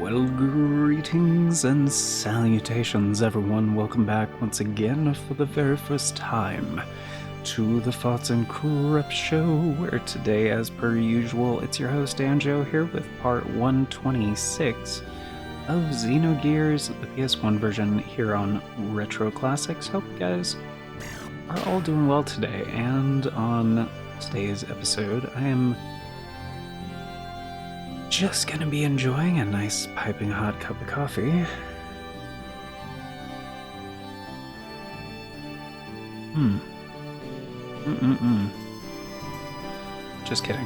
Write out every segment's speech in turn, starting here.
Well, greetings and salutations, everyone. Welcome back once again for the very first time to the Thoughts and Corrupt Show, where today, as per usual, it's your host Anjo here with part 126 of Xenogears, the PS1 version here on Retro Classics. Hope you guys are all doing well today, and on today's episode, I am just gonna be enjoying a nice piping hot cup of coffee. Just kidding.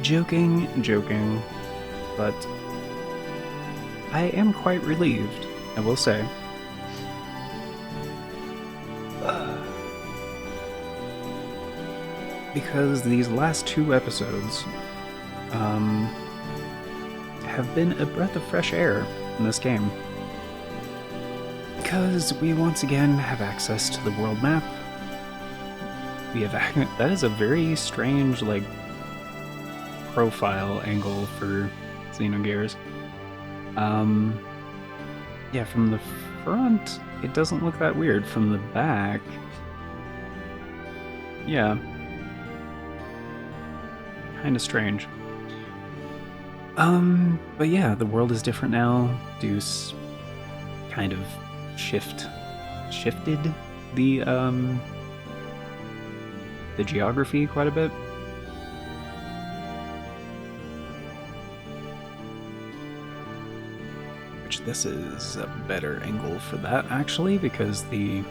Joking, but I am quite relieved, I will say. Because these last two episodes have been a breath of fresh air in this game. Because we once again have access to the world map. We have that is a very strange, like, profile angle for Xenogears. Yeah, from the front, it doesn't look that weird. From the back, yeah, kind of strange. But yeah, the world is different now. Deuce kind of shifted the geography quite a bit. Which this is a better angle for that, actually, because the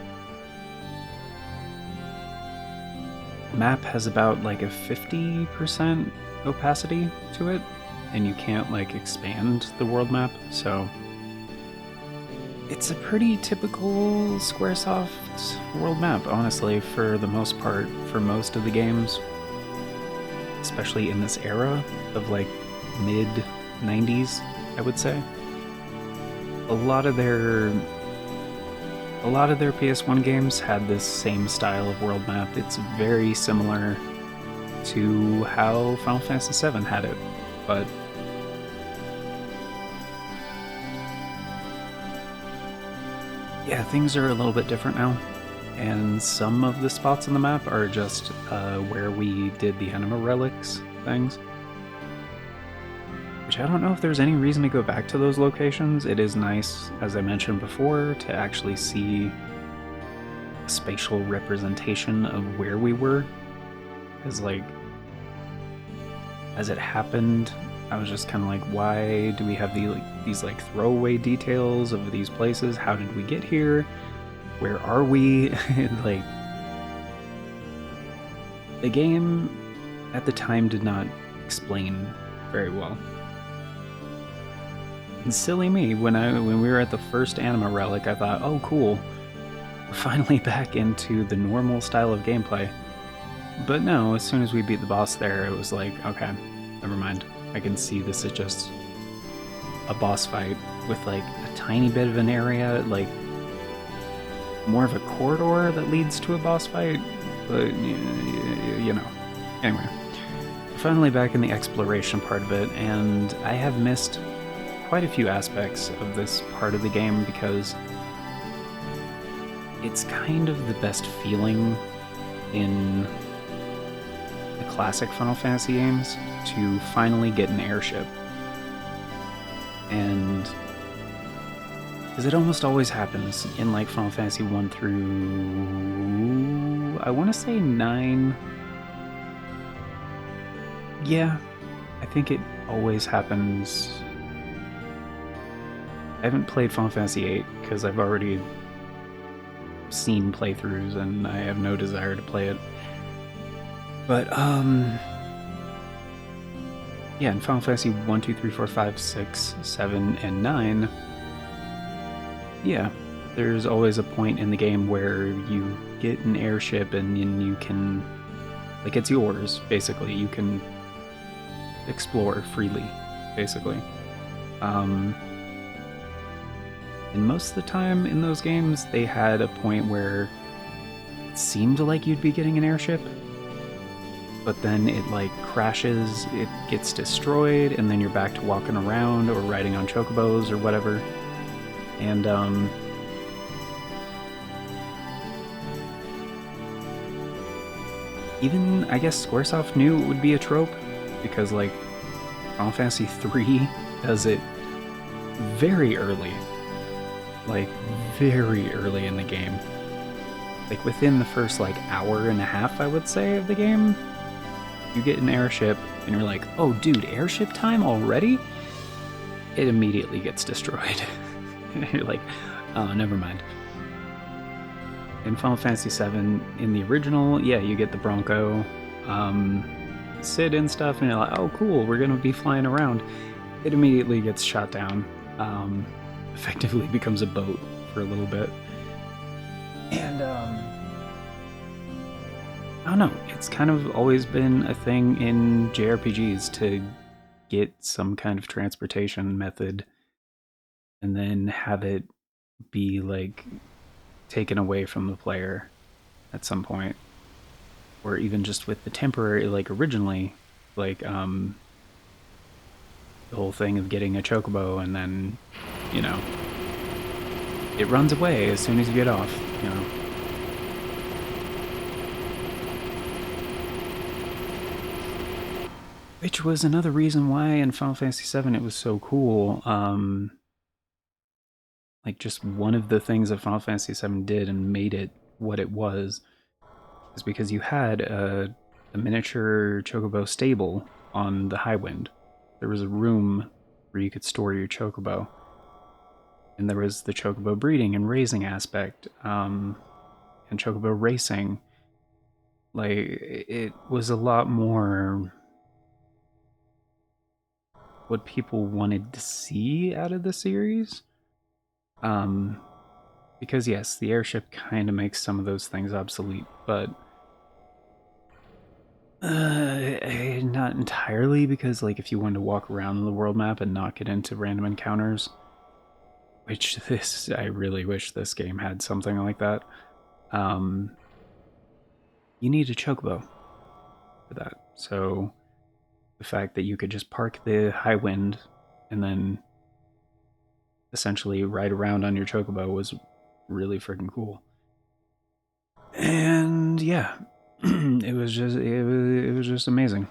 map has about like a 50% opacity to it, and you can't like expand the world map, so it's a pretty typical Squaresoft world map, honestly, for the most part, for most of the games, especially in this era of like mid-90s, I would say. A lot of their PS1 games had this same style of world map. It's very similar to how Final Fantasy VII had it, but yeah, things are a little bit different now, and some of the spots on the map are just where we did the Anima Relics things. Which I don't know if there's any reason to go back to those locations. It is nice, as I mentioned before, to actually see a spatial representation of where we were. Because, like, as it happened, I was just kind of like, why do we have these like throwaway details of these places? How did we get here? Where are we? Like, the game at the time did not explain very well. And silly me, when we were at the first Anima Relic, I thought, oh cool, we're finally back into the normal style of gameplay. But no, as soon as we beat the boss there, it was like, okay, never mind. I can see this is just a boss fight with like a tiny bit of an area, like more of a corridor that leads to a boss fight, but you know. Anyway, we're finally back in the exploration part of it, and I have missed quite a few aspects of this part of the game because it's kind of the best feeling in the classic Final Fantasy games to finally get an airship. And because it almost always happens in like Final Fantasy 1 through, I want to say 9. Yeah, I think it always happens. I haven't played Final Fantasy VIII because I've already seen playthroughs and I have no desire to play it. But, yeah, in Final Fantasy 1, 2, 3, 4, 5, 6, 7, and 9, yeah, there's always a point in the game where you get an airship and you can, like, it's yours, basically. You can explore freely, basically. And most of the time in those games, they had a point where it seemed like you'd be getting an airship, but then it like crashes, it gets destroyed, and then you're back to walking around or riding on chocobos or whatever. And even, I guess, Squaresoft knew it would be a trope, because like Final Fantasy III does it very early. Like, very early in the game. Like, within the first, like, hour and a half, I would say, of the game, you get an airship, and you're like, oh, dude, airship time already? It immediately gets destroyed. You're like, oh, never mind. In Final Fantasy VII, in the original, yeah, you get the Bronco, Sid and stuff, and you're like, oh, cool, we're gonna be flying around. It immediately gets shot down. Effectively becomes a boat for a little bit. And, I don't know, it's kind of always been a thing in JRPGs to get some kind of transportation method and then have it be, like, taken away from the player at some point. Or even just with the temporary, like, originally, like, the whole thing of getting a chocobo and then, you know, it runs away as soon as you get off, you know. Which was another reason why in Final Fantasy VII it was so cool. Like, just one of the things that Final Fantasy VII did and made it what it was is because you had a miniature chocobo stable on the Highwind. There was a room where you could store your chocobo. And there was the chocobo breeding and raising aspect, and chocobo racing. Like, it was a lot more what people wanted to see out of the series. Because yes, the airship kind of makes some of those things obsolete, but not entirely, because like if you wanted to walk around the world map and not get into random encounters, which I really wish this game had something like that. You need a chocobo for that. So the fact that you could just park the Highwind and then essentially ride around on your chocobo was really freaking cool. And yeah, it was just amazing.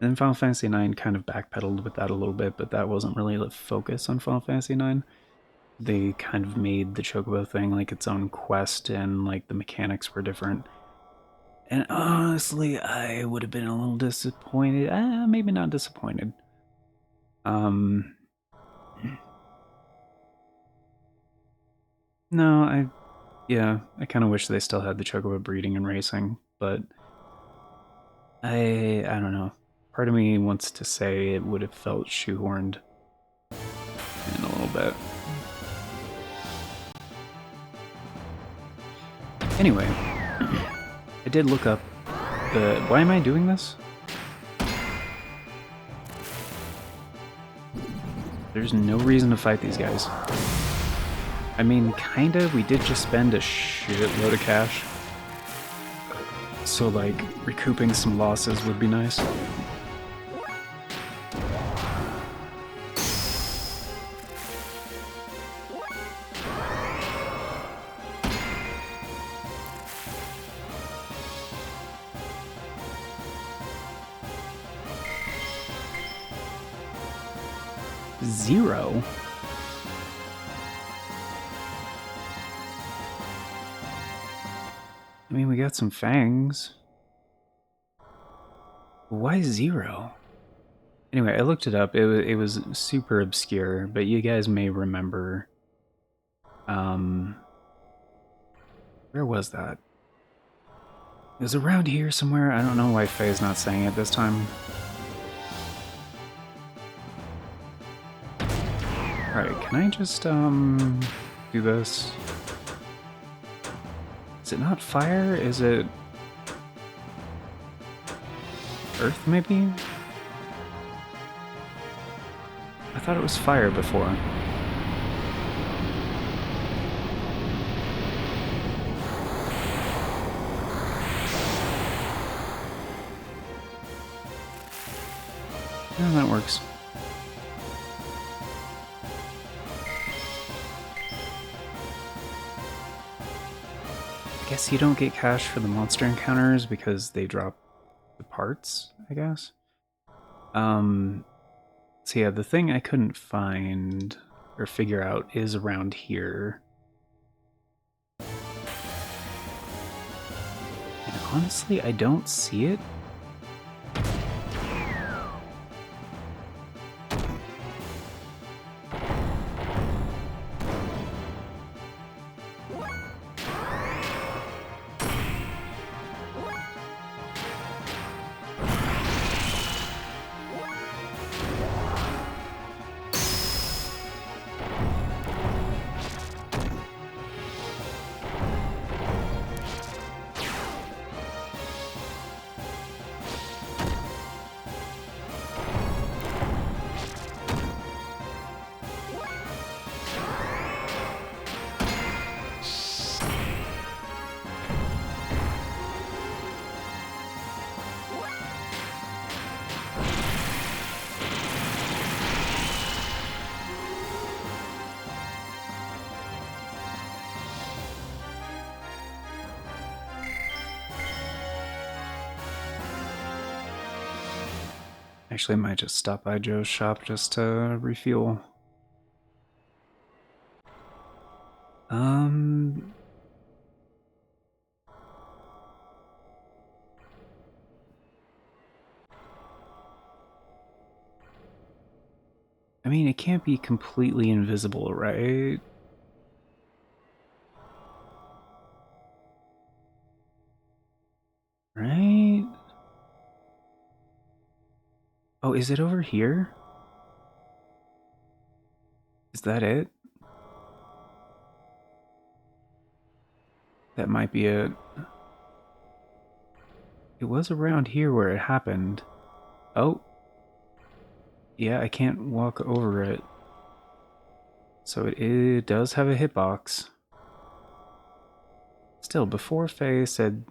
And then Final Fantasy IX kind of backpedaled with that a little bit, but that wasn't really the focus on Final Fantasy IX. They kind of made the chocobo thing like its own quest, and like the mechanics were different. And honestly, I would have been a little disappointed. Maybe not disappointed. No, I kind of wish they still had the chocobo breeding and racing, but I don't know. Part of me wants to say it would have felt shoehorned in a little bit. Anyway, I did look up the... Why am I doing this? There's no reason to fight these guys. I mean, kinda, we did just spend a shitload of cash. So, like, recouping some losses would be nice. Zero? I mean, we got some fangs. Why zero? Anyway, I looked it up. It was super obscure, but you guys may remember. Where was that? It was around here somewhere. I don't know why Faye's not saying it this time. Alright, can I just, do this? Is it not fire? Is it... Earth, maybe? I thought it was fire before. Yeah, that works. I guess you don't get cash for the monster encounters because they drop the parts, I guess. So yeah, the thing I couldn't find or figure out is around here. And honestly, I don't see it. Actually, I might just stop by Joe's shop just to refuel. I mean, it can't be completely invisible, right? Right? Oh, is it over here? Is that it? That might be it. It was around here where it happened. Oh. Yeah, I can't walk over it. So it does have a hitbox. Still, before Faye said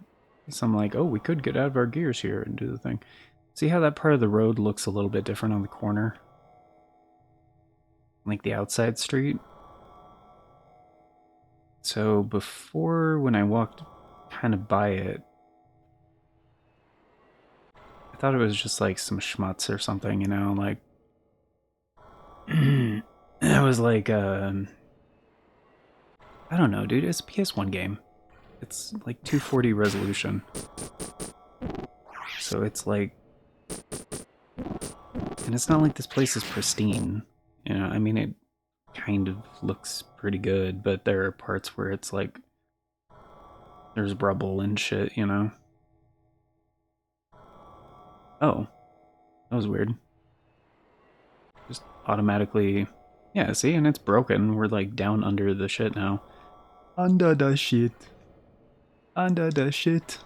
something like, oh, we could get out of our gears here and do the thing. See how that part of the road looks a little bit different on the corner? Like the outside street? So before, when I walked kind of by it, I thought it was just like some schmutz or something, you know, like... it was like, I don't know, dude, it's a PS1 game. It's like 240 resolution. So it's like... And it's not like this place is pristine. You know, I mean, it kind of looks pretty good, but there are parts where it's like... There's rubble and shit, you know? Oh. That was weird. Just automatically... Yeah, see? And it's broken. We're like down under the shit now. Under the shit. Under the shit.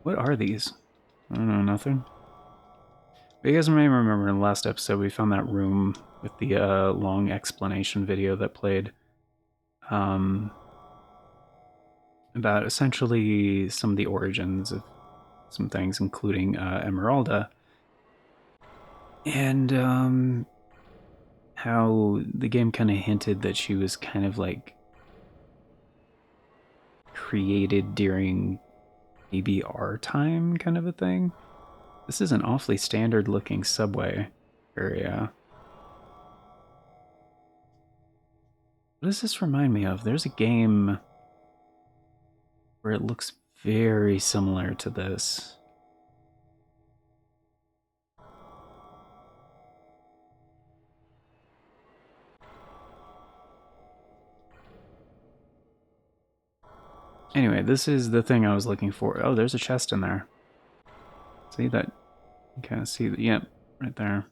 What are these? I don't know, nothing. But you guys may remember in the last episode we found that room with the long explanation video that played. About essentially some of the origins of some things, including Emeralda. And how the game kind of hinted that she was kind of like created during maybe our time kind of a thing. This is an awfully standard looking subway area. What does this remind me of? There's a game where it looks very similar to this. Anyway, this is the thing I was looking for. Oh, there's a chest in there. See that? You kind of see that. Yep, right there.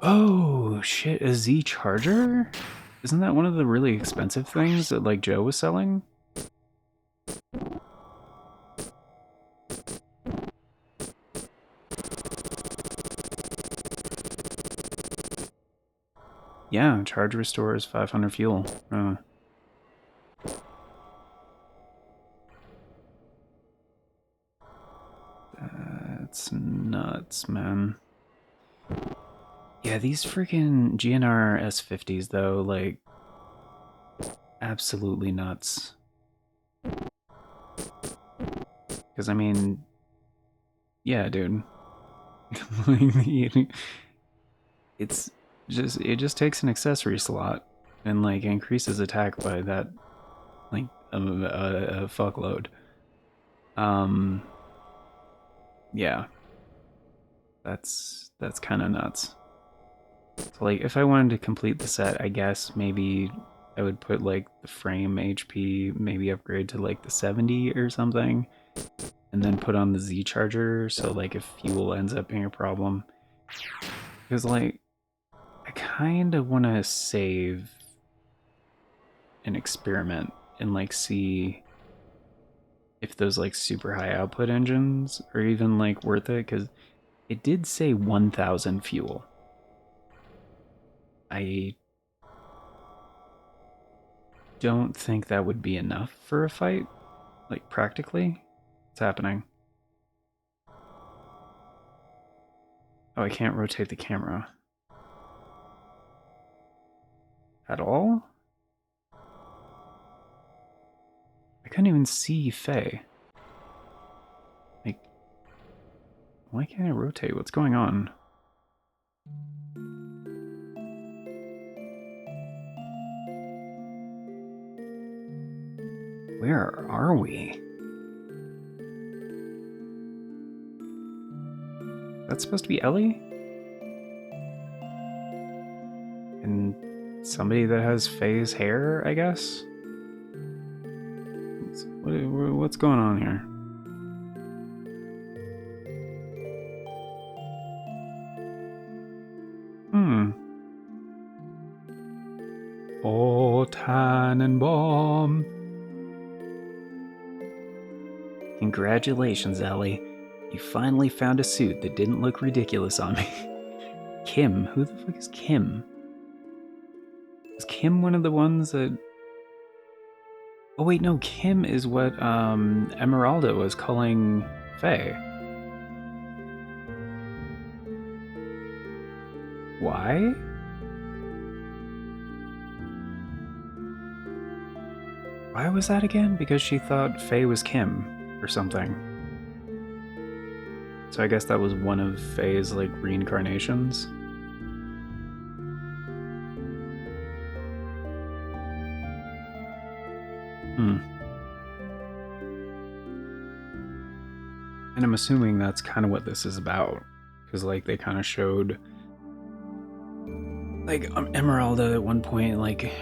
Oh, shit, a Z charger? Isn't that one of the really expensive things that, like, Joe was selling? Yeah, charge restores 500 fuel. That's nuts, man. Yeah, these freaking GNR S50s, though, like, absolutely nuts. Because, I mean, yeah, dude. It just takes an accessory slot and, like, increases attack by that, like, a fuckload. Yeah. That's kind of nuts. So, like, if I wanted to complete the set, I guess maybe I would put, like, the frame HP, maybe upgrade to, like, the 70 or something, and then put on the Z charger, so, like, if fuel ends up being a problem. Because, like, I kind of want to save and experiment and, like, see if those, like, super high output engines are even, like, worth it, because it did say 1,000 fuel. I don't think that would be enough for a fight, like, practically. What's happening? Oh, I can't rotate the camera. At all? I couldn't even see Faye. Like, why can't I rotate? What's going on? Where are we? That's supposed to be Ellie? And somebody that has Faye's hair, I guess? What's going on here? Oh, Tannenbaum. Congratulations, Ellie. You finally found a suit that didn't look ridiculous on me. Kim? Who the fuck is Kim? Is Kim one of the ones that... Oh wait, no, Kim is what Emeralda was calling Faye. Why? Why was that again? Because she thought Faye was Kim or something. So I guess that was one of Faye's, like, reincarnations. And I'm assuming that's kind of what this is about. Because, like, they kind of showed... Like, Emeralda at one point, like,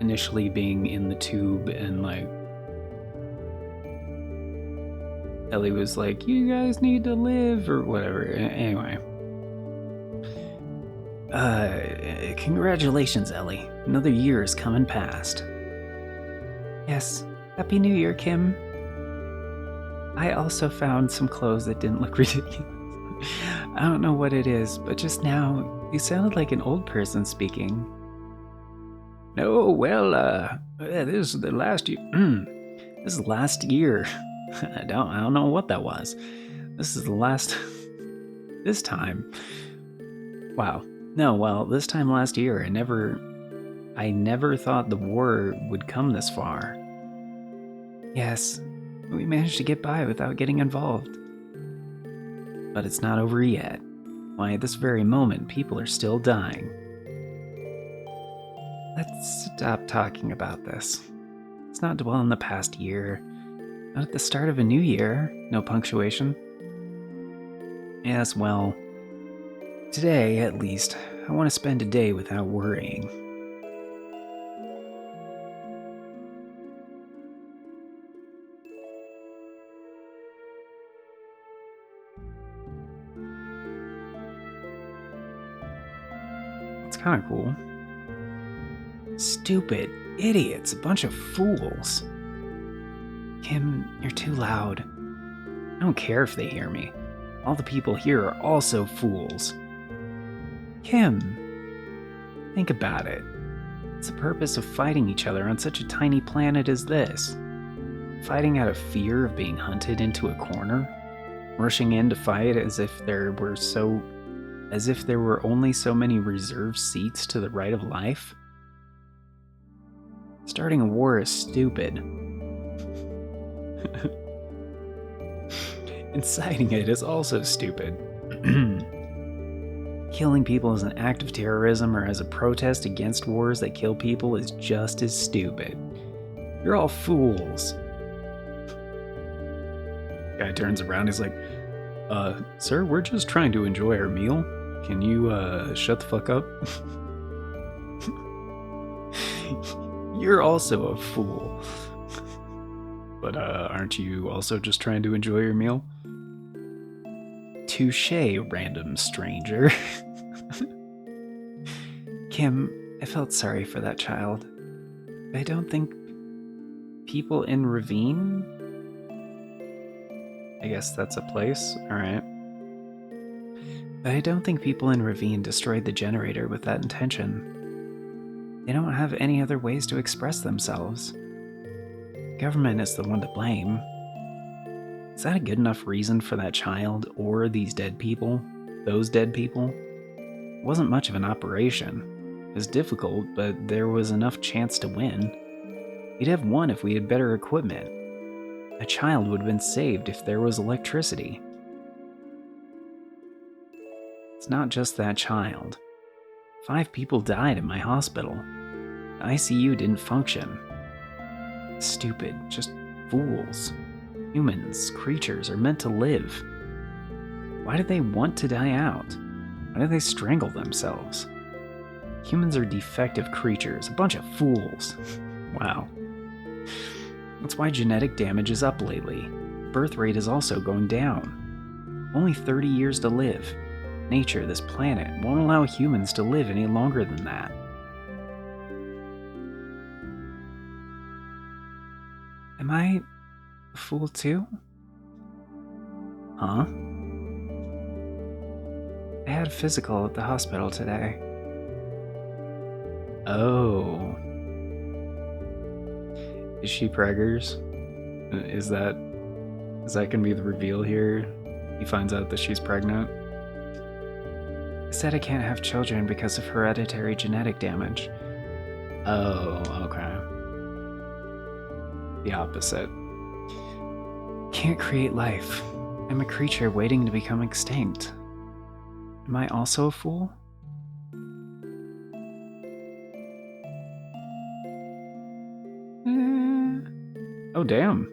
initially being in the tube, and, like, Ellie was like, you guys need to live, or whatever. Anyway. Congratulations, Ellie. Another year is coming past. Yes. Happy New Year, Kim. I also found some clothes that didn't look ridiculous. I don't know what it is, but just now, you sounded like an old person speaking. No, well, this is the last year. This is last year. I don't know what that was. This is the last... this time. Wow. No, well, this time last year, I never thought the war would come this far. Yes, we managed to get by without getting involved. But it's not over yet. Why, at this very moment, people are still dying. Let's stop talking about this. Let's not dwell on the past year. Not at the start of a new year. No punctuation. Yes, well, today, at least, I want to spend a day without worrying. It's kind of cool. Stupid idiots, a bunch of fools. Kim, you're too loud. I don't care if they hear me. All the people here are also fools. Kim. Think about it. What's the purpose of fighting each other on such a tiny planet as this? Fighting out of fear of being hunted into a corner? Rushing in to fight as if there were only so many reserved seats to the right of life? Starting a war is stupid. Inciting it is also stupid. Killing people as an act of terrorism or as a protest against wars that kill people is just as stupid. You're all fools. Guy turns around, he's like, sir, we're just trying to enjoy our meal. Can you, shut the fuck up? You're also a fool. But, aren't you also just trying to enjoy your meal? Touché, random stranger. Kim, I felt sorry for that child. I don't think people in Ravine? I guess that's a place, alright. But I don't think people in Ravine destroyed the generator with that intention. They don't have any other ways to express themselves. The government is the one to blame. Is that a good enough reason for that child or these dead people? Those dead people? It wasn't much of an operation. It was difficult, but there was enough chance to win. We'd have won if we had better equipment. A child would have been saved if there was electricity. It's not just that child. 5 people died in my hospital. The ICU didn't function. Stupid, just fools. Humans, creatures, are meant to live. Why do they want to die out? Why do they strangle themselves? Humans are defective creatures, a bunch of fools. Wow. That's why genetic damage is up lately. Birth rate is also going down. Only 30 years to live. Nature, this planet, won't allow humans to live any longer than that. Am I a fool too? Huh? I had a physical at the hospital today. Oh. Is she preggers? Is that gonna be the reveal here? He finds out that she's pregnant. I said I can't have children because of hereditary genetic damage. Oh, okay. The opposite. Can't create life. I'm a creature waiting to become extinct. Am I also a fool? Oh, damn.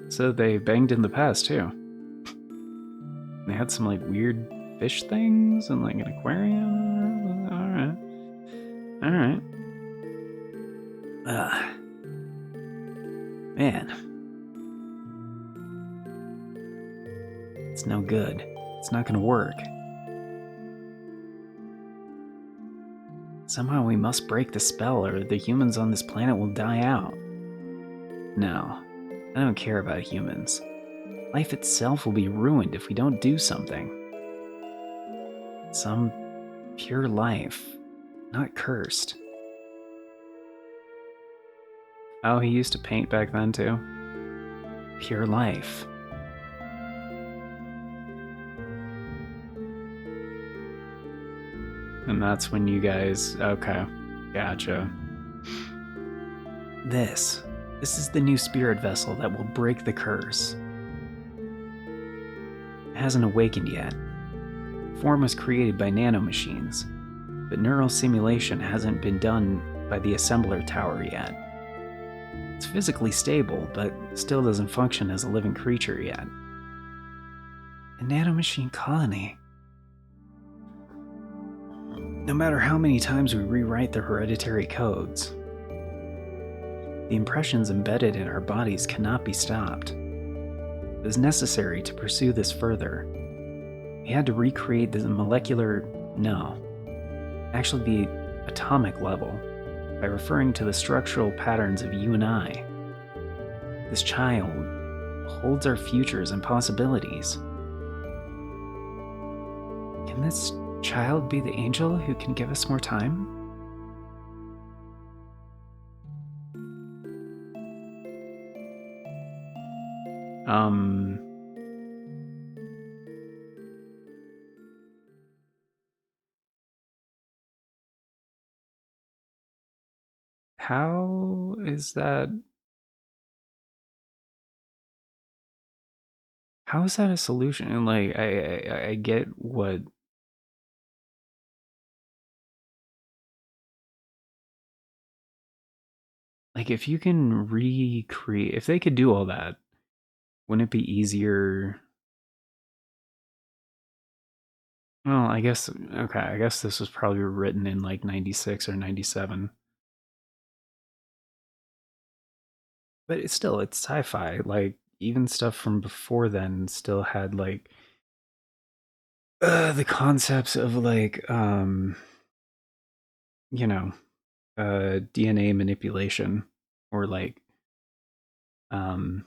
So they banged in the past, too. They had some, like, weird fish things and, like, an aquarium. Alright. Man. It's no good. It's not gonna work. Somehow we must break the spell or the humans on this planet will die out. No, I don't care about humans. Life itself will be ruined if we don't do something. Some pure life, not cursed. Oh, he used to paint back then too? Pure life. And that's when you guys... Okay, gotcha. This is the new spirit vessel that will break the curse. It hasn't awakened yet. Form was created by nanomachines, but neural simulation hasn't been done by the assembler tower yet. It's physically stable, but still doesn't function as a living creature yet. A nanomachine colony. No matter how many times we rewrite the hereditary codes, the impressions embedded in our bodies cannot be stopped. It was necessary to pursue this further. We had to recreate the actually the atomic level, by referring to the structural patterns of you and I. This child holds our futures and possibilities. Can this child be the angel who can give us more time? Um, how is that? How is that a solution? And like, I get what, like, if you can recreate, if they could do all that, wouldn't it be easier? Well, I guess, okay, I guess this was probably written in like 96 or 97. But it's sci-fi. Like, even stuff from before then still had like the concepts of like you know, DNA manipulation or like um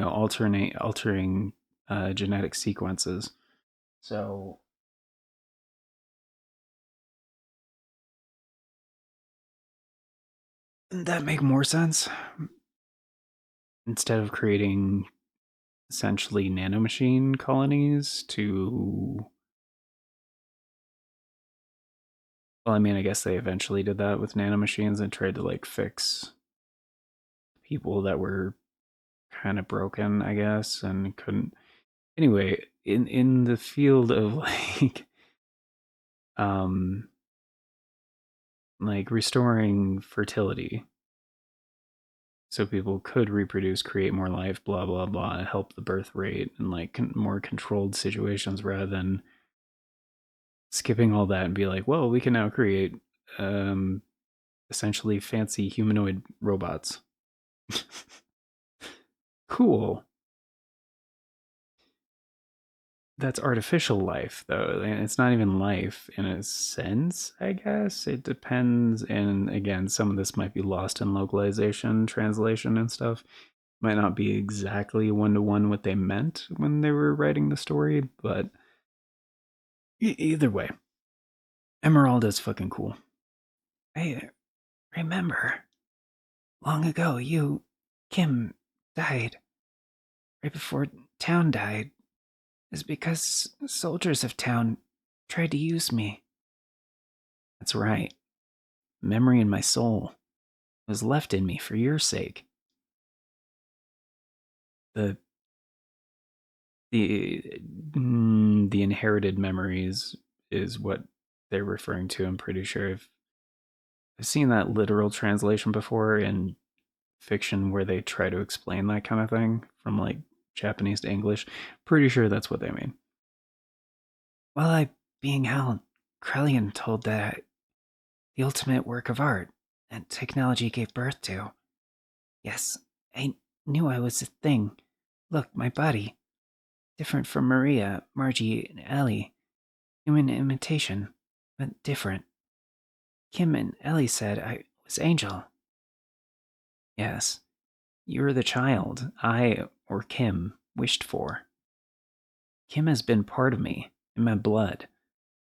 altering genetic sequences. So wouldn't that make more sense? Instead of creating essentially nanomachine colonies to, well, I mean, I guess they eventually did that with nanomachines and tried to like fix people that were kind of broken, I guess, and couldn't. Anyway, in the field of um like restoring fertility so people could reproduce, create more life, blah blah blah, help the birth rate and like more controlled situations rather than skipping all that and be like, well, we can now create um essentially fancy humanoid robots. Cool. That's artificial life though, and it's not even life in a sense, I guess. It depends, and again, some of this might be lost in localization, translation and stuff. Might not be exactly one to one what they meant when they were writing the story, but either way, Emeralda's fucking cool. I remember long ago Kim died right before town died. Is because soldiers of town tried to use me. That's right. Memory in my soul was left in me for your sake. The the inherited memories is what they're referring to. I'm pretty sure I've seen that literal translation before in fiction where they try to explain that kind of thing from like Japanese to English. Pretty sure that's what they mean. While I being held, Krellian told that the ultimate work of art that technology gave birth to. Yes, I knew I was a thing. Look, my body. Different from Maria, Margie, and Ellie. Human imitation, but different. Kim and Ellie said I was Angel. Yes, you were the child I, or Kim, wished for. Kim has been part of me, in my blood,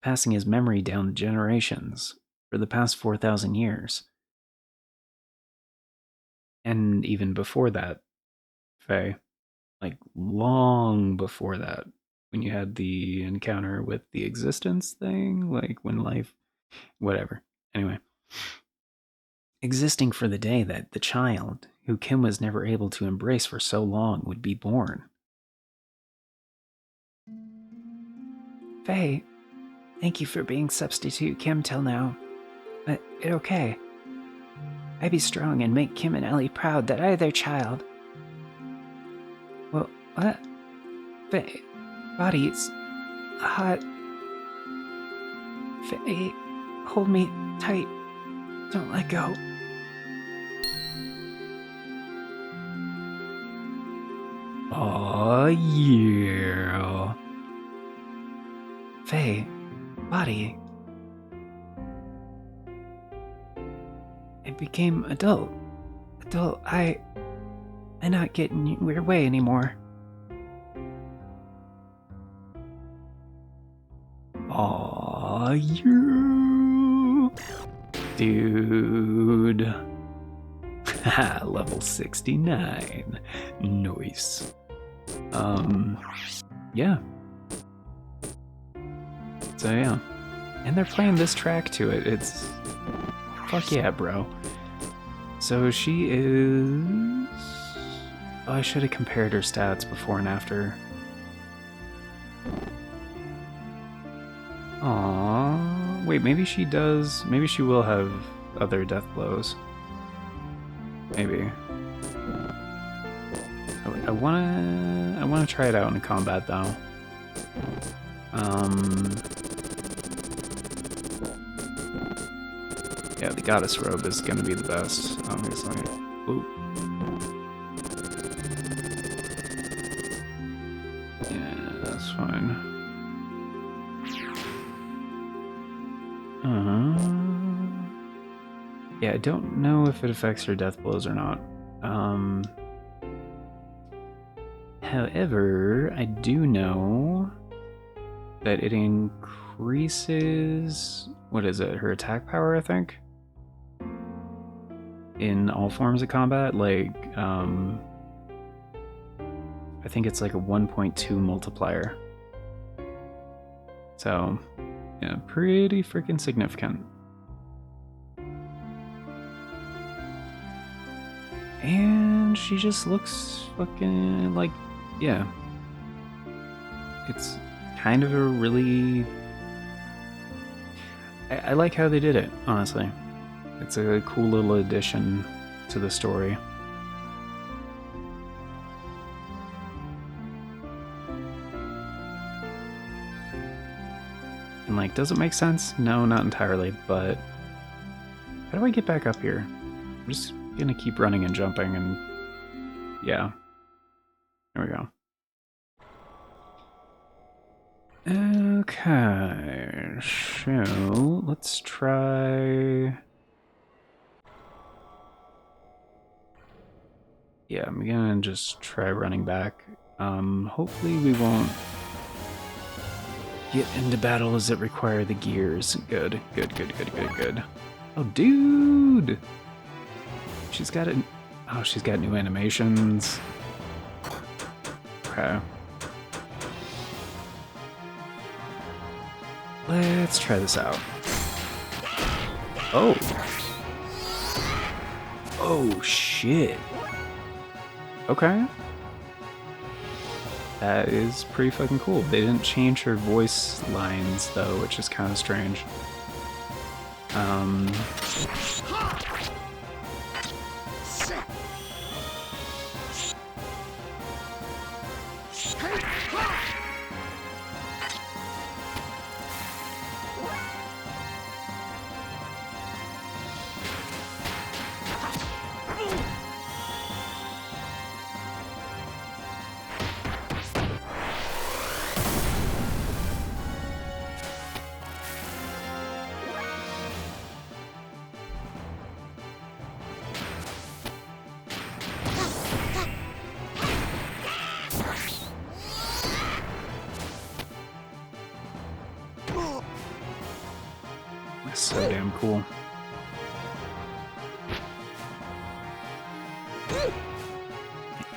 passing his memory down generations for the past 4,000 years. And even before that, Faye, like long before that, when you had the encounter with the existence thing, like when life, whatever. Anyway, existing for the day that the child, who Kim was never able to embrace for so long, would be born. Faye, thank you for being substitute Kim till now. But it okay. I be strong and make Kim and Ellie proud that I their child. Well, what? Faye, body's hot. Faye, hold me tight. Don't let go. Oh yeah. Faye, body. I became adult. I not get in your way anymore. you, dude. Level 69. Nice. Yeah. So yeah. And they're playing this track to it. It's... Fuck yeah, bro. So she is... Oh, I should have compared her stats before and after. Aww. Wait, maybe she does... Maybe she will have other death blows. Maybe. I wanna try it out in combat though. Yeah, the goddess robe is gonna be the best, obviously. Ooh. Yeah, that's fine. Yeah, I don't know if it affects her death blows or not. However, I do know that it increases... What is it? Her attack power, I think? In all forms of combat, like, I think it's like a 1.2 multiplier. So, yeah, pretty freaking significant. And she just looks fucking like, yeah. It's kind of a really... I like how they did it, honestly. It's a cool little addition to the story. And like, does it make sense? No, not entirely, but... How do I get back up here? I'm just gonna keep running and jumping and... Yeah. There we go. Okay, so let's try... Yeah, I'm gonna just try running back. Hopefully we won't get into battles that require the gears. Good. Oh, dude! She's got it. Oh, she's got new animations. Okay. Let's try this out. Oh. Oh, shit. Okay. That is pretty fucking cool. They didn't change her voice lines, though, which is kind of strange. That's so damn cool.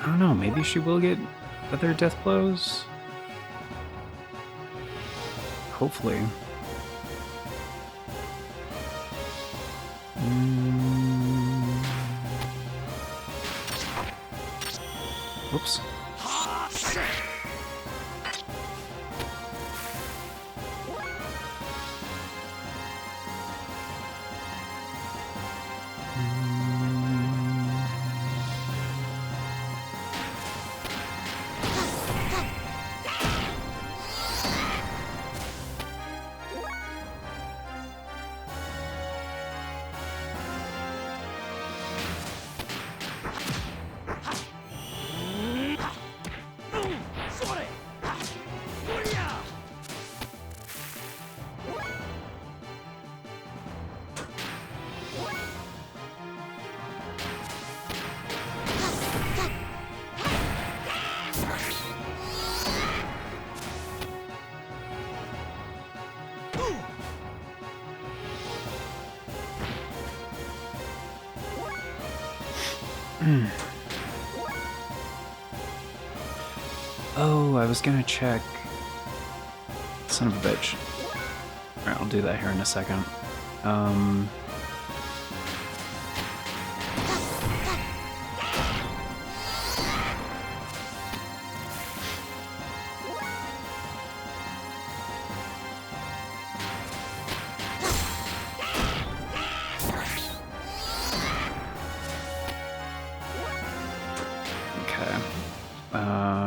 I don't know, maybe she will get other death blows? Hopefully. Whoops. Oh, I was gonna check. Son of a bitch. Alright, I'll do that here in a second.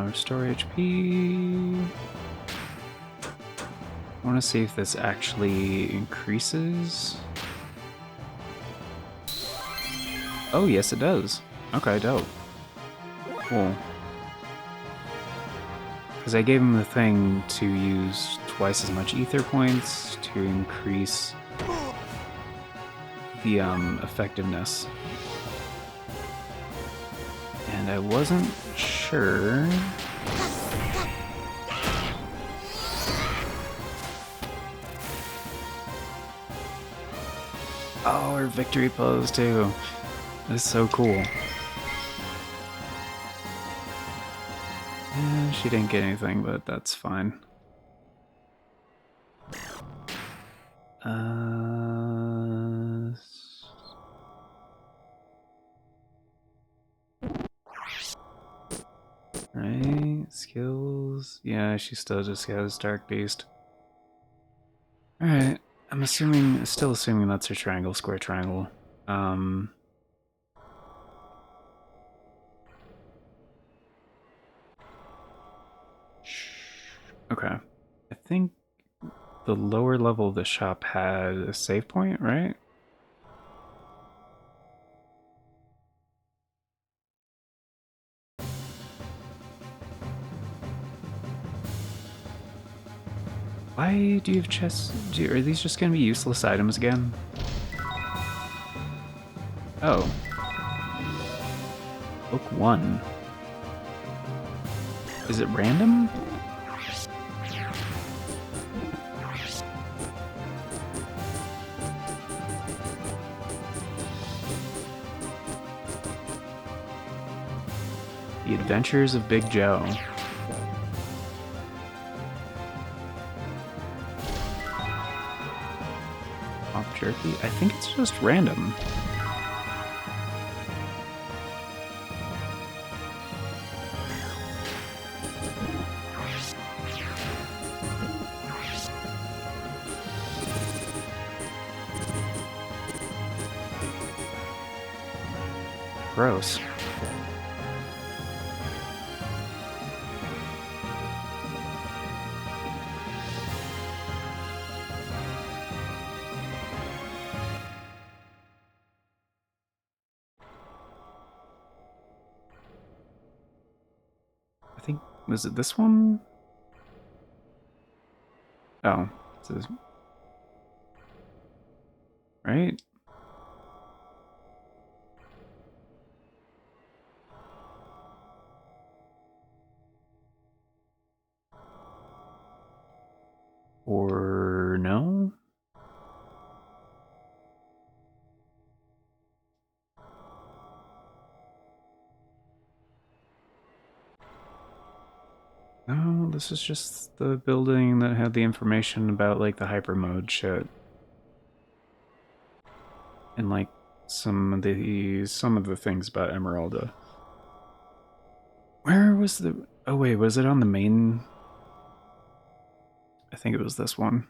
Restore HP. I want to see if this actually increases. Oh, yes, it does. Okay, dope. Cool. Because I gave him the thing to use twice as much ether points to increase the effectiveness. And I wasn't sure. Oh, her victory pose too. That's so cool. Yeah, she didn't get anything, but that's fine. Right, skills. Yeah, she still just has Dark Beast. Alright, I'm still assuming that's her triangle, square triangle. Okay. I think the lower level of the shop had a save point, right? Why do you have chests? Are these just gonna be useless items again? Oh. Book 1. Is it random? The Adventures of Big Joe. Off jerky? I think it's just random. Gross. I think, was it this one? Oh, this is, right? Or no? No, this is just the building that had the information about like the hyper mode shit. And like some of the things about Emeralda. Where was the oh wait, was it on the main? I think it was this one.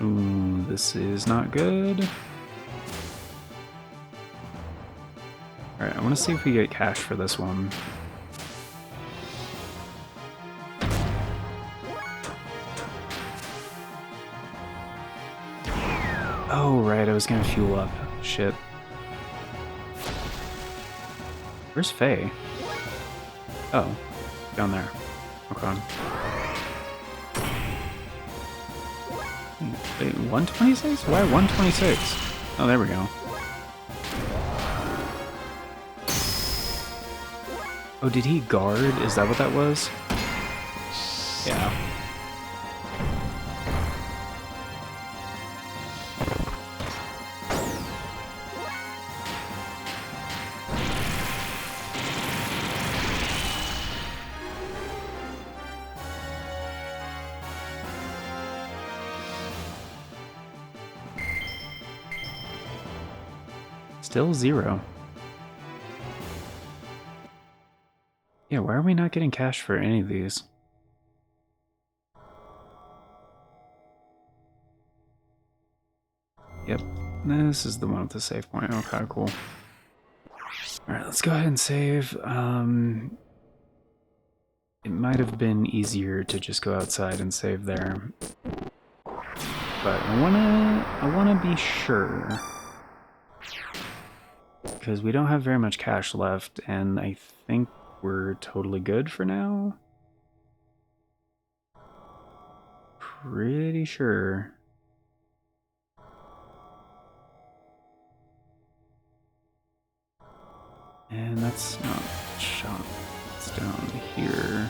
Ooh, this is not good. Alright, I want to see if we get cash for this one. Oh, right, I was gonna fuel up. Shit. Where's Faye? Oh, down there. Okay. Wait, 126? Why 126? Oh, there we go. Oh, did he guard? Is that what that was? Yeah. Still 0. Yeah, why are we not getting cash for any of these? Yep, this is the one with the save point. Okay, cool. Alright, let's go ahead and save. It might have been easier to just go outside and save there. But I wanna be sure. Because we don't have very much cash left, and I think we're totally good for now. Pretty sure. And that's not shop. It's down here.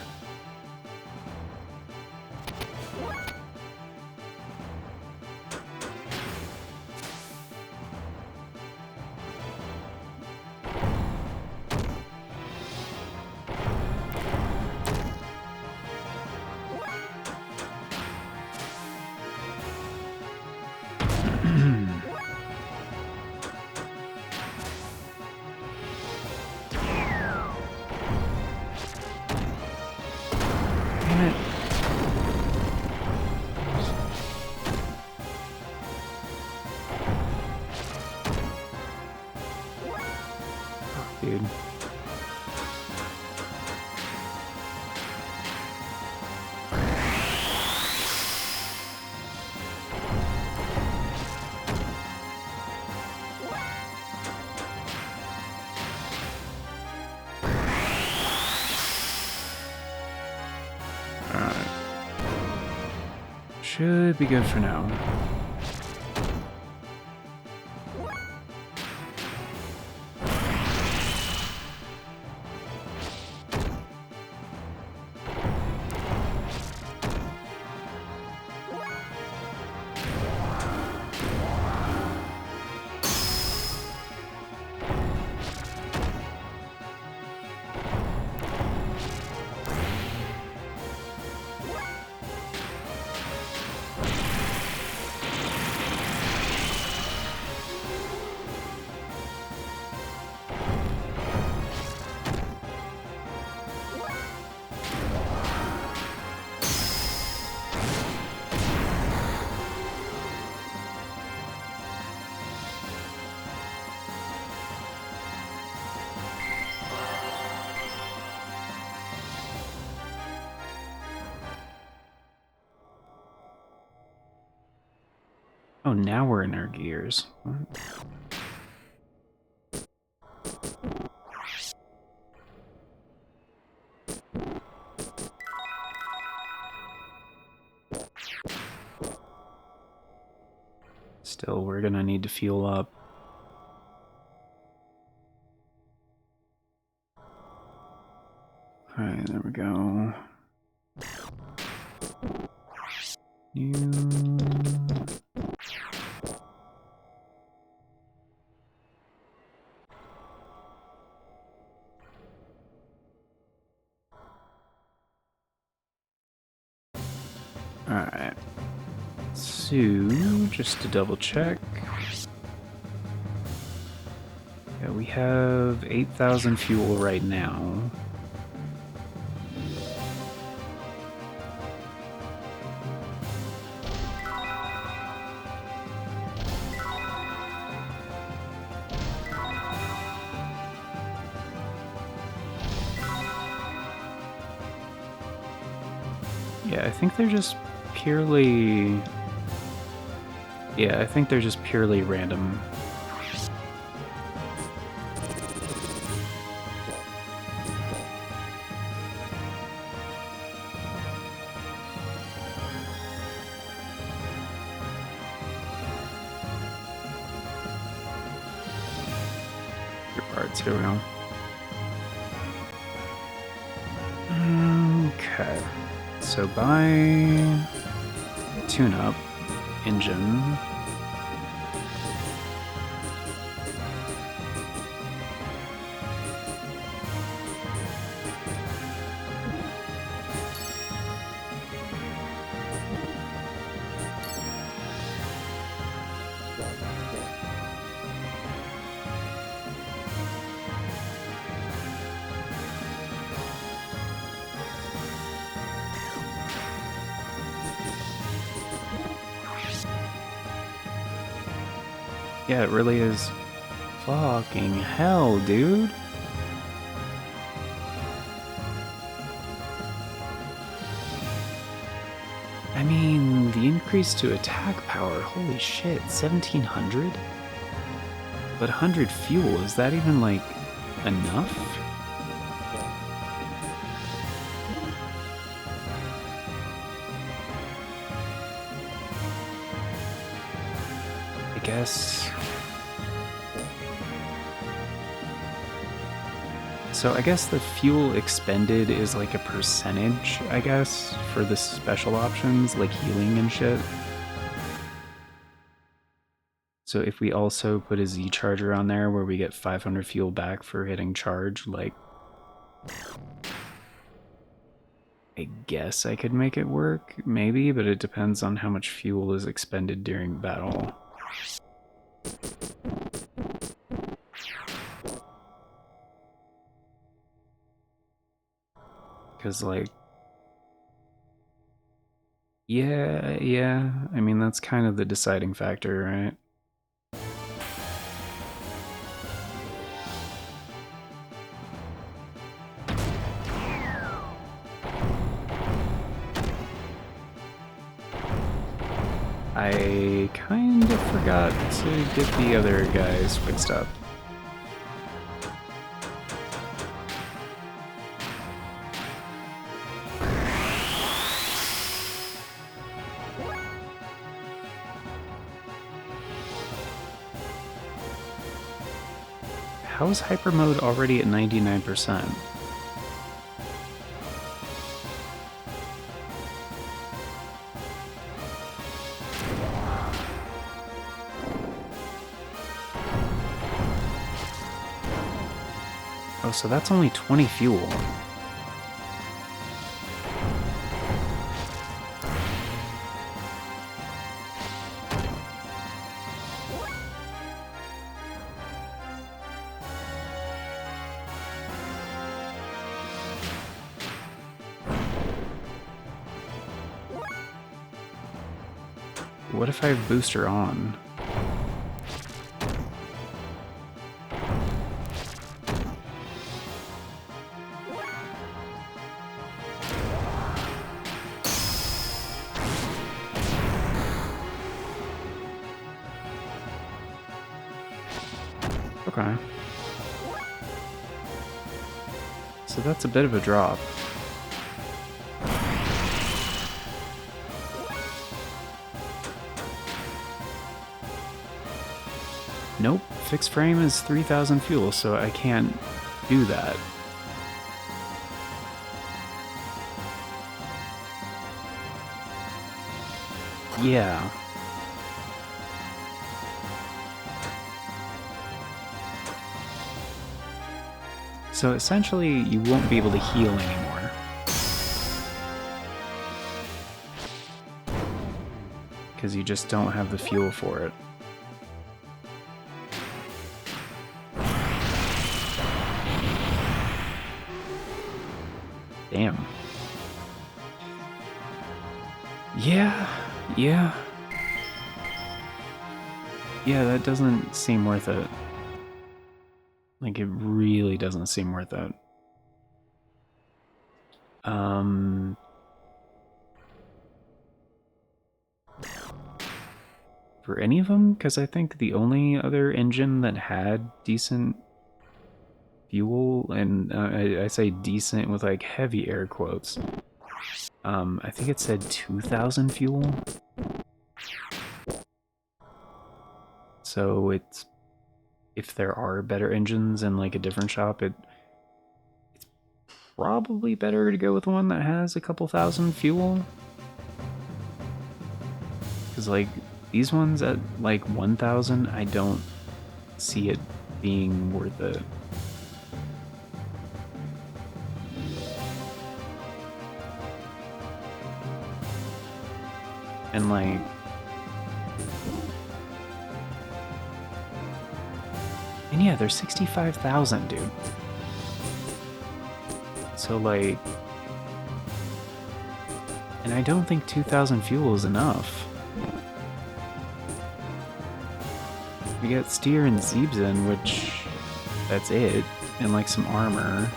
Dude. Alright. Should be good for now. Oh, now we're in our gears. What? Still, we're gonna need to fuel up. Alright, there we go. New... Alright. So, just to double check. Yeah, we have 8,000 fuel right now. Yeah, I think they're just purely... Yeah, I think they're just purely random. Your parts, here we go. Okay. So buy tune-up engine. Yeah, it really is. Fucking hell, dude. I mean, the increase to attack power, holy shit, 1700? But 100 fuel, is that even, like, enough? I guess... So I guess the fuel expended is like a percentage, I guess, for the special options, like healing and shit. So if we also put a Z charger on there where we get 500 fuel back for hitting charge, like... I guess I could make it work, maybe, but it depends on how much fuel is expended during battle. Because, like... Yeah, I mean, that's kind of the deciding factor, right? I kind of forgot to get the other guys fixed up. How is hyper mode already at 99%? Oh, so that's only 20 fuel. What if I have booster on? Okay. So that's a bit of a drop. Nope, fixed frame is 3000 fuel, so I can't do that. Yeah. So essentially, you won't be able to heal anymore. Because you just don't have the fuel for it. Damn. Yeah. Yeah, that doesn't seem worth it. Like, it really doesn't seem worth it. For any of them? Because I think the only other engine that had decent fuel, and I say decent with like heavy air quotes, I think it said 2000 fuel. So it's, if there are better engines in like a different shop, it's probably better to go with one that has a couple thousand fuel. Because like these ones at like 1000, I don't see it being worth it. And like, and yeah, they're 65,000, dude. So like, and I don't think 2000 fuel is enough. We got Steer and Zeebzen, which that's it, and like some armor.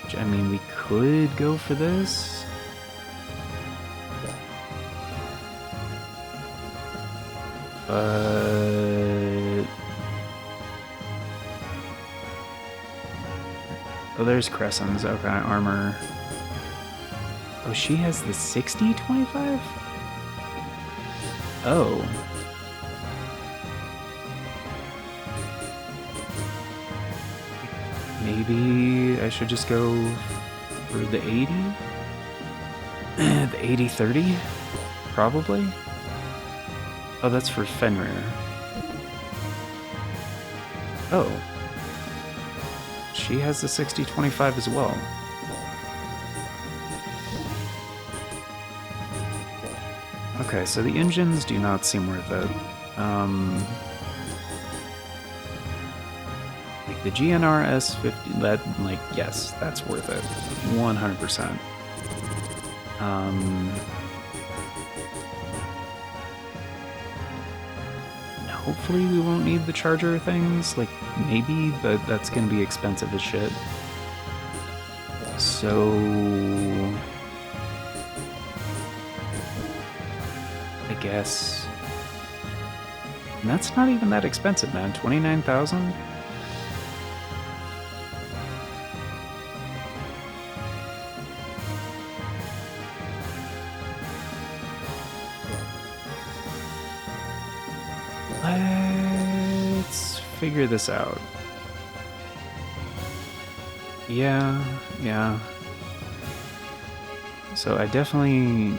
Which, I mean, we could go for this. But oh, there's Crescents. Okay, armor. Oh, she has the 60-25? Oh. Maybe I should just go for the 80? The 80-30? Probably? Oh, that's for Fenrir. Oh. She has the 60-25 as well. Okay, so the engines do not seem worth it. Like the GNR S50, that, like, yes, that's worth it. 100%. Hopefully we won't need the charger things, like, maybe, but that's gonna be expensive as shit. So I guess, and that's not even that expensive, man. 29,000. Let's figure this out. Yeah. So I definitely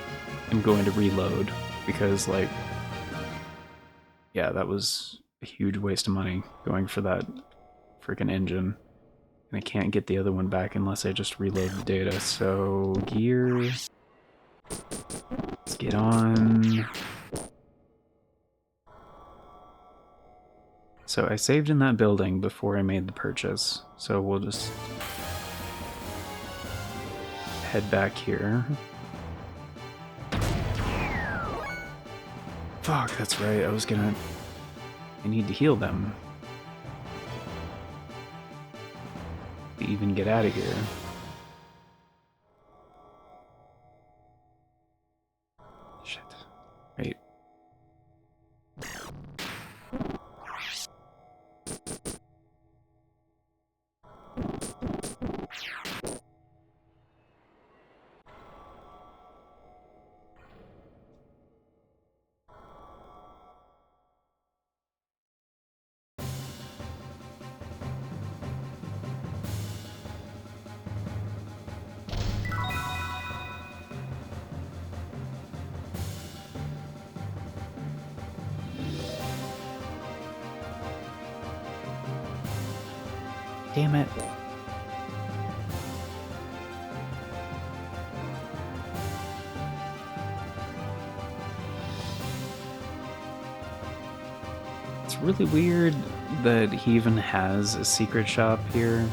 am going to reload because, like, yeah, that was a huge waste of money going for that freaking engine. And I can't get the other one back unless I just reload the data. So, gear. Let's get on. So I saved in that building before I made the purchase. So we'll just head back here. Fuck, that's right. I need to heal them to even get out of here. Shit. Wait. Damn it. It's really weird that he even has a secret shop here.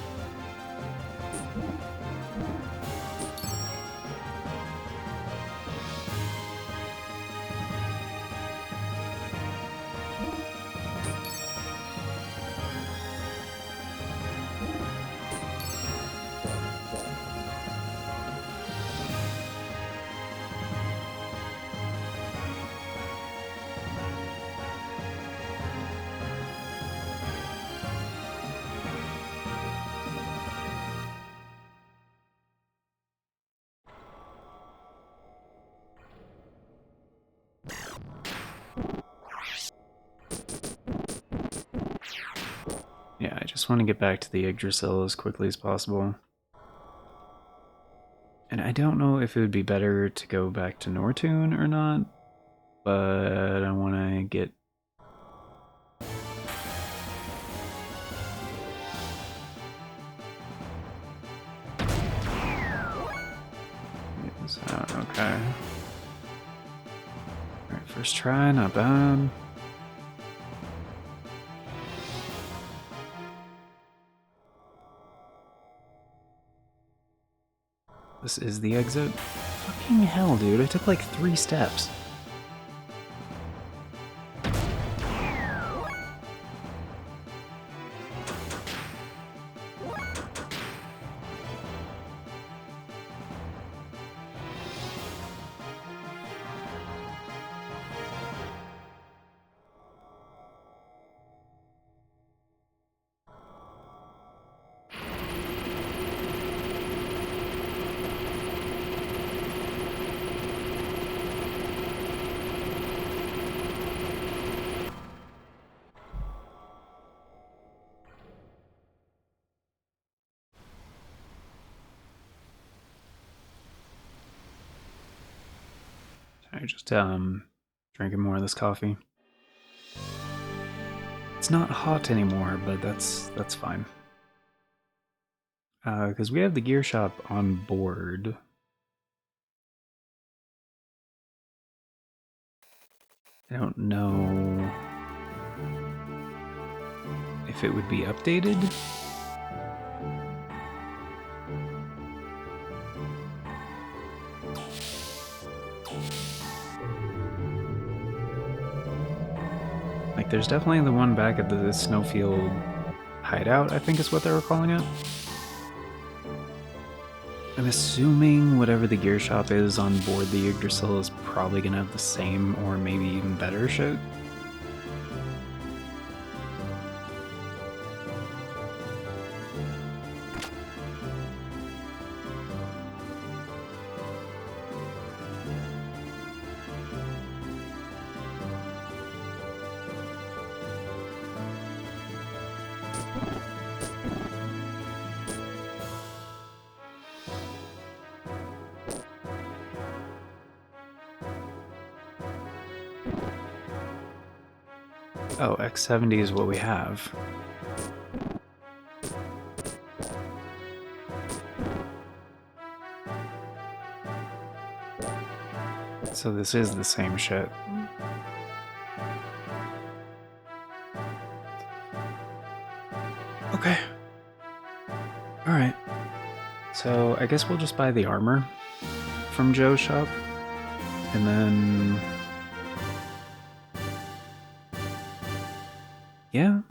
Yeah, I just want to get back to the Yggdrasil as quickly as possible. And I don't know if it would be better to go back to Nortune or not, but I want to get... Get this out, okay. Alright, first try, not bad. This is the exit? Fucking hell, dude. I took like 3 steps. I just drinking more of this coffee. It's not hot anymore, but that's fine. Because we have the gear shop on board. I don't know if it would be updated. Like, there's definitely the one back at the Snowfield hideout, I think is what they were calling it. I'm assuming whatever the gear shop is on board the Yggdrasil is probably gonna have the same or maybe even better shit. Oh, X70 is what we have. So this is the same shit. Okay. Alright. So I guess we'll just buy the armor from Joe's shop. And then... yeah,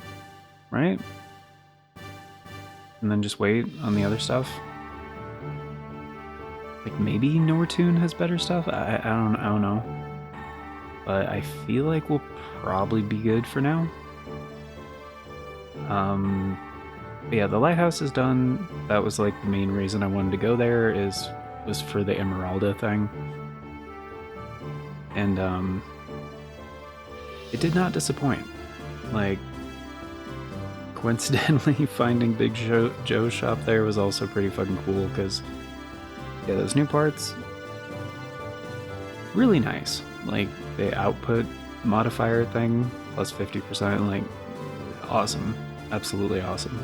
right? And then just wait on the other stuff. Like maybe Nortune has better stuff? I don't know. But I feel like we'll probably be good for now. But yeah, the lighthouse is done. That was like the main reason I wanted to go there was for the Emeralda thing. And it did not disappoint. Like, coincidentally, finding Big Joe's shop there was also pretty fucking cool, because, yeah, those new parts, really nice. Like, the output modifier thing, plus 50%, like, awesome. Absolutely awesome.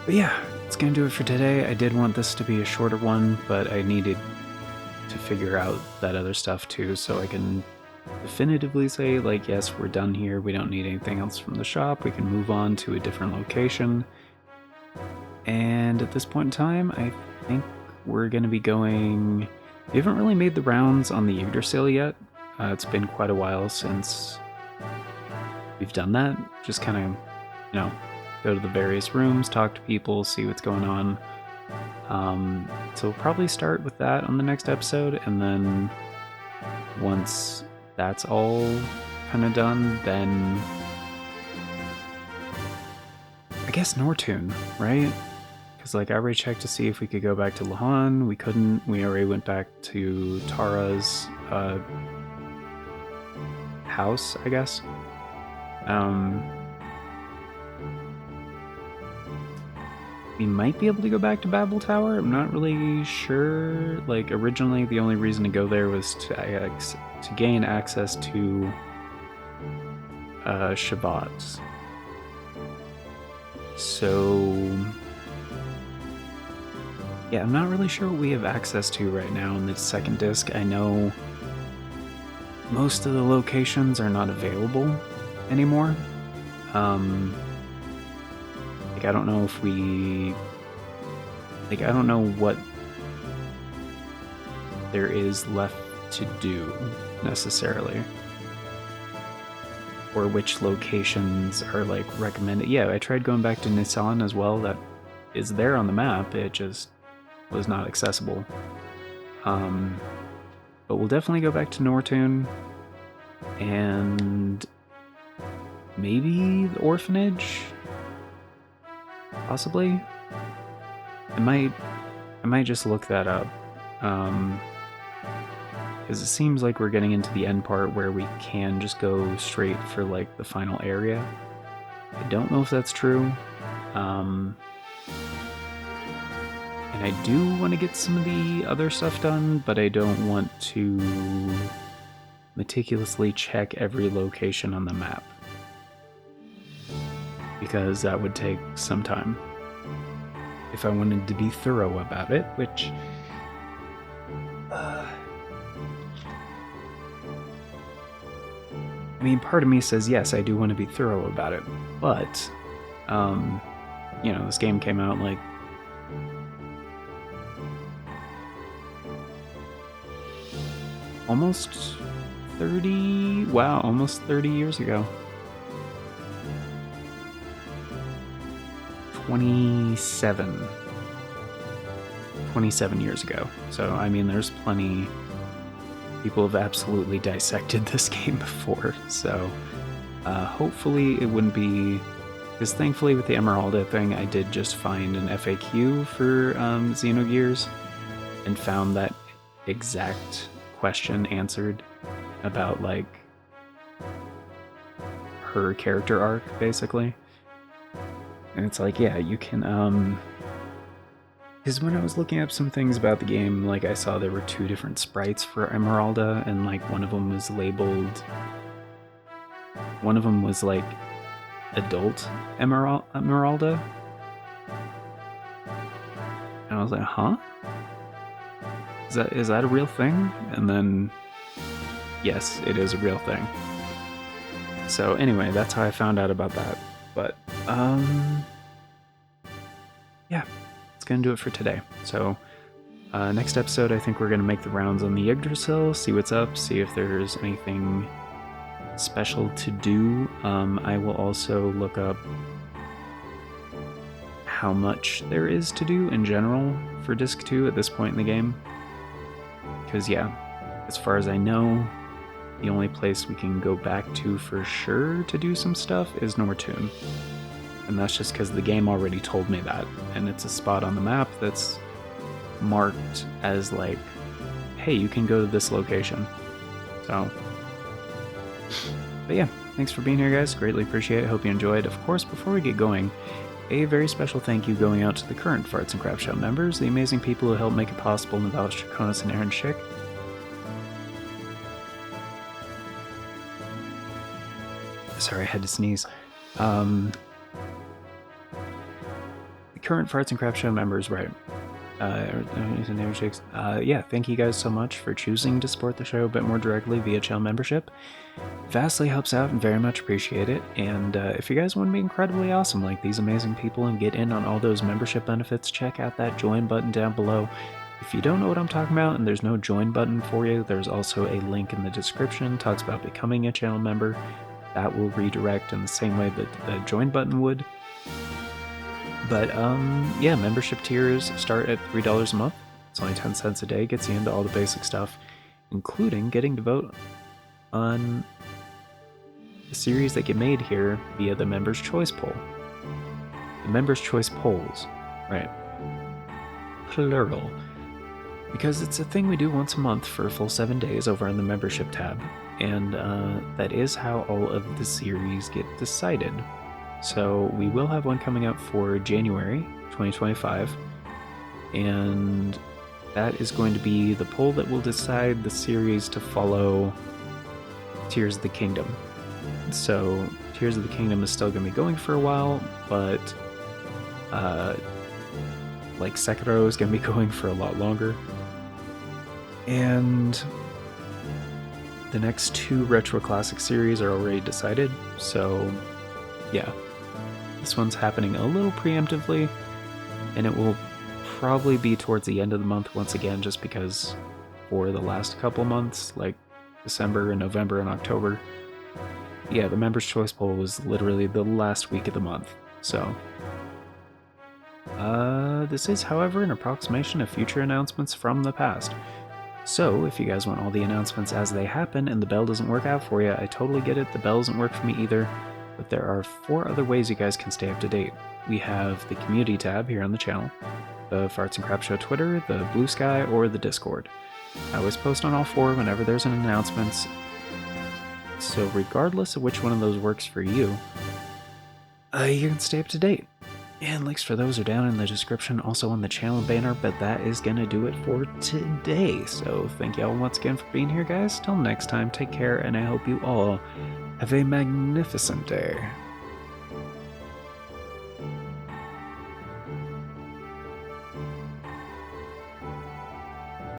But yeah, it's gonna do it for today. I did want this to be a shorter one, but I needed to figure out that other stuff too, so I can definitively say, like, yes, we're done here, we don't need anything else from the shop, we can move on to a different location. And at this point in time, I think we're going to be going... We haven't really made the rounds on the Yggdrasil yet. It's been quite a while since we've done that. Just kind of, you know, go to the various rooms, talk to people, see what's going on. So we'll probably start with that on the next episode, and then once that's all kind of done, then I guess Nortune, right? Because like I already checked to see if we could go back to Lahan. We couldn't. We already went back to Tara's house, I guess. We might be able to go back to Babel Tower. I'm not really sure. Like, originally, the only reason to go there was to gain access to Shabbat. So, yeah, I'm not really sure what we have access to right now in the second disc. I know most of the locations are not available anymore. Like, I don't know if we... Like, I don't know what there is left to do, necessarily. Or which locations are, like, recommended. Yeah, I tried going back to Nissan as well. That is there on the map. It just was not accessible. But we'll definitely go back to Nortune. And maybe the orphanage? Possibly? I might just look that up. Because it seems like we're getting into the end part where we can just go straight for, like, the final area. I don't know if that's true. And I do want to get some of the other stuff done, but I don't want to meticulously check every location on the map, because that would take some time if I wanted to be thorough about it, which I mean, part of me says yes, I do want to be thorough about it, but you know, this game came out like almost 30 years ago. 27 years ago. So, I mean, there's plenty. People have absolutely dissected this game before. So, hopefully, it wouldn't be. Because thankfully, with the Emeralda thing, I did just find an FAQ for Xenogears and found that exact question answered about, like, her character arc, basically. And it's like, yeah, you can, because when I was looking up some things about the game, like, I saw there were 2 different sprites for Emeralda, and, like, one of them was labeled... One of them was, like, adult Emeralda. And I was like, huh? Is that a real thing? And then, yes, it is a real thing. So anyway, that's how I found out about that. But, yeah, it's gonna do it for today. So, next episode, I think we're gonna make the rounds on the Yggdrasil, see what's up, see if there's anything special to do. I will also look up how much there is to do in general for Disc 2 at this point in the game. Because, yeah, as far as I know, the only place we can go back to for sure to do some stuff is Nortoon. And that's just because the game already told me that. And it's a spot on the map that's marked as like, hey, you can go to this location. So, but yeah, thanks for being here, guys. Greatly appreciate it. Hope you enjoyed. Of course, before we get going, a very special thank you going out to the current Farts and Crap Show members, the amazing people who helped make it possible, Navalis Chaconis and Aaron Schick. Sorry, I had to sneeze. The current Farts and Crap Show members, right? Yeah, thank you guys so much for choosing to support the show a bit more directly via channel membership. Vastly helps out and very much appreciate it. And if you guys want to be incredibly awesome like these amazing people and get in on all those membership benefits, check out that join button down below. If you don't know what I'm talking about and there's no join button for you, there's also a link in the description. It talks about becoming a channel member. That will redirect in the same way that the join button would. But yeah, membership tiers start at $3 a month. It's only 10 cents a day, gets you into all the basic stuff, including getting to vote on the series that get made here via the Members' Choice poll. The Members' Choice polls, right? Plural. Because it's a thing we do once a month for a full 7 days over on the membership tab. And that is how all of the series get decided. So we will have one coming out for January 2025, and that is going to be the poll that will decide the series to follow Tears of the Kingdom. So Tears of the Kingdom is still going to be going for a while, but like Sekiro is going to be going for a lot longer. And the next 2 Retro Classic series are already decided, so yeah. This one's happening a little preemptively, and it will probably be towards the end of the month once again, just because for the last couple months, like December and November and October, yeah, the Members' Choice poll was literally the last week of the month, so. This is, however, an approximation of future announcements from the past. So, if you guys want all the announcements as they happen and the bell doesn't work out for you, I totally get it, the bell doesn't work for me either. But there are 4 other ways you guys can stay up to date. We have the community tab here on the channel, the Farts and Crap Show Twitter, the Bluesky, or the Discord. I always post on all 4 whenever there's an announcement, so regardless of which one of those works for you, you can stay up to date. And links for those are down in the description, also on the channel banner, but that is going to do it for today. So thank y'all once again for being here, guys. Till next time, take care, and I hope you all have a magnificent day.